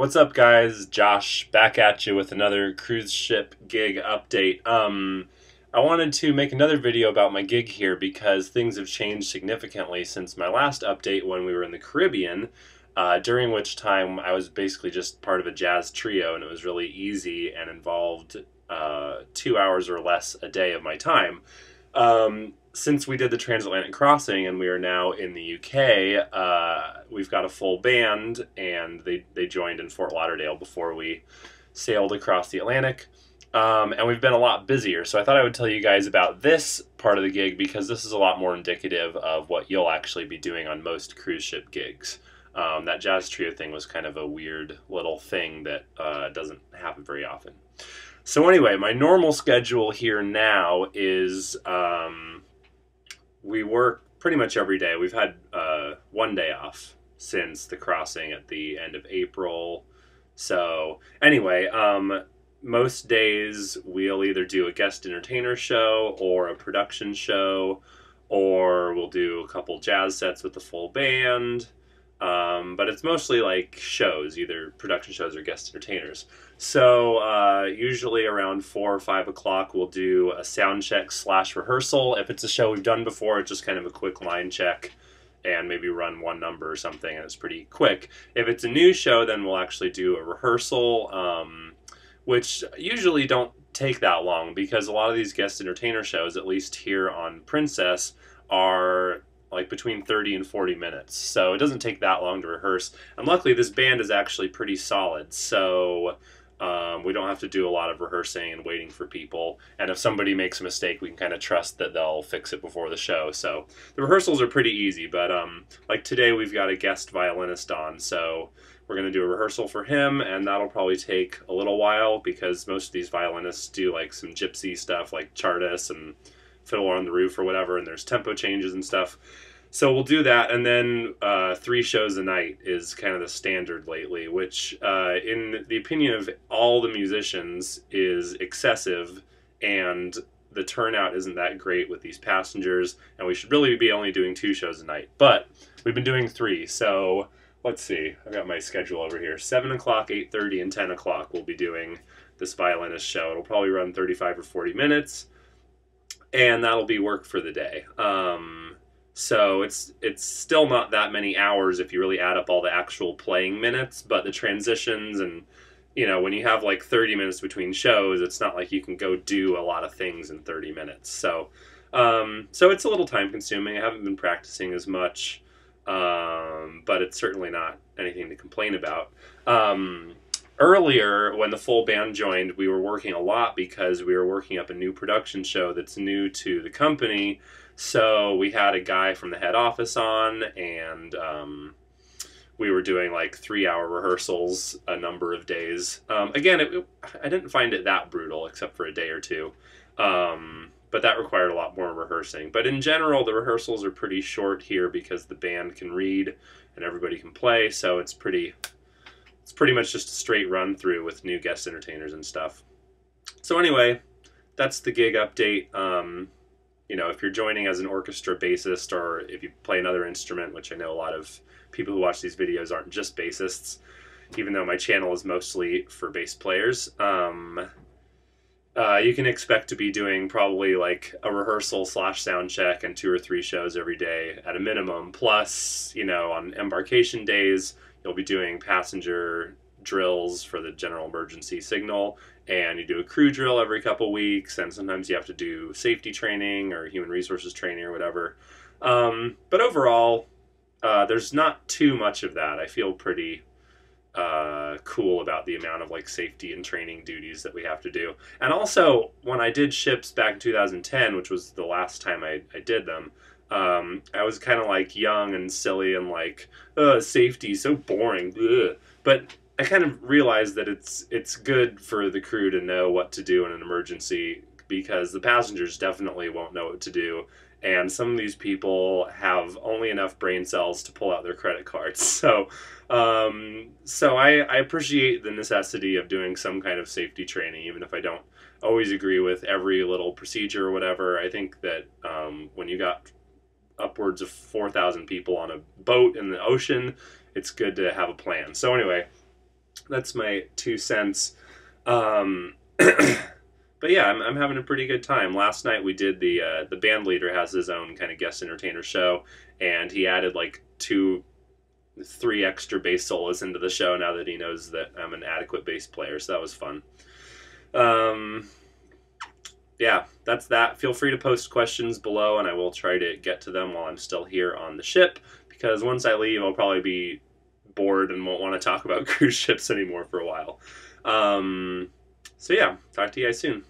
What's up, guys? Josh back at you with another cruise ship gig update. I wanted to make another video about my gig here because things have changed significantly since my last update when we were in the Caribbean, during which time I was basically just part of a jazz trio, and it was really easy and involved 2 hours or less a day of my time. Since we did the transatlantic crossing and we are now in the UK, we've got a full band, and they joined in Fort Lauderdale before we sailed across the Atlantic. And we've been a lot busier, so I thought I would tell you guys about this part of the gig because this is a lot more indicative of what you'll actually be doing on most cruise ship gigs. That jazz trio thing was kind of a weird little thing that doesn't happen very often. So anyway, my normal schedule here now is we work pretty much every day. We've had one day off since the crossing at the end of April. So anyway, most days we'll either do a guest entertainer show or a production show, or we'll do a couple jazz sets with the full band. But it's mostly like shows, either production shows or guest entertainers. So usually around 4 or 5 o'clock we'll do a sound check / rehearsal. If it's a show we've done before, it's just kind of a quick line check and maybe run one number or something, and it's pretty quick. If it's a new show, then we'll actually do a rehearsal, which usually don't take that long because a lot of these guest entertainer shows, at least here on Princess, are like between 30 and 40 minutes. So it doesn't take that long to rehearse. And luckily this band is actually pretty solid. So we don't have to do a lot of rehearsing and waiting for people. And if somebody makes a mistake, we can kind of trust that they'll fix it before the show. So the rehearsals are pretty easy. But like today we've got a guest violinist on. So we're going to do a rehearsal for him, and that'll probably take a little while because most of these violinists do like some gypsy stuff like Chartis and Fiddler on the Roof or whatever, and there's tempo changes and stuff. So we'll do that, and then 3 shows a night is kind of the standard lately, which in the opinion of all the musicians is excessive, and the turnout isn't that great with these passengers, and we should really be only doing 2 shows a night. But we've been doing 3, so let's see. I've got my schedule over here. 7 o'clock, 8:30, and 10 o'clock we'll be doing this violinist show. It'll probably run 35 or 40 minutes. And that'll be work for the day. So it's still not that many hours if you really add up all the actual playing minutes, but the transitions and, you know, when you have like 30 minutes between shows, it's not like you can go do a lot of things in 30 minutes. So it's a little time consuming. I haven't been practicing as much, but it's certainly not anything to complain about. Earlier, when the full band joined, we were working a lot because we were working up a new production show that's new to the company. So we had a guy from the head office on, and we were doing like 3-hour rehearsals a number of days. Again, I didn't find it that brutal, except for a day or two. But that required a lot more rehearsing. But in general, the rehearsals are pretty short here because the band can read and everybody can play, so it's pretty much just a straight run through with new guest entertainers and stuff. So anyway, that's the gig update. You know, if you're joining as an orchestra bassist, or if you play another instrument, which I know a lot of people who watch these videos aren't just bassists, even though my channel is mostly for bass players, you can expect to be doing probably like a rehearsal / sound check and 2 or 3 shows every day at a minimum. Plus, you know, on embarkation days, you'll be doing passenger drills for the general emergency signal, and you do a crew drill every couple weeks, and sometimes you have to do safety training or human resources training or whatever. But overall, there's not too much of that. I feel pretty cool about the amount of like safety and training duties that we have to do. And also, when I did ships back in 2010, which was the last time I did them, I was kind of like young and silly and like, safety, so boring. Ugh. But I kind of realized that it's good for the crew to know what to do in an emergency, because the passengers definitely won't know what to do. And some of these people have only enough brain cells to pull out their credit cards. So I appreciate the necessity of doing some kind of safety training, even if I don't always agree with every little procedure or whatever. I think that when you got upwards of 4,000 people on a boat in the ocean, it's good to have a plan. So anyway, That's my 2 cents. But yeah, I'm having a pretty good time. Last night we did the band leader has his own kind of guest entertainer show, and he added like 3 extra bass solos into the show now that he knows that I'm an adequate bass player. So that was fun. Um, yeah, that's that. Feel free to post questions below, and I will try to get to them while I'm still here on the ship. Because once I leave, I'll probably be bored and won't want to talk about cruise ships anymore for a while. So yeah, talk to you guys soon.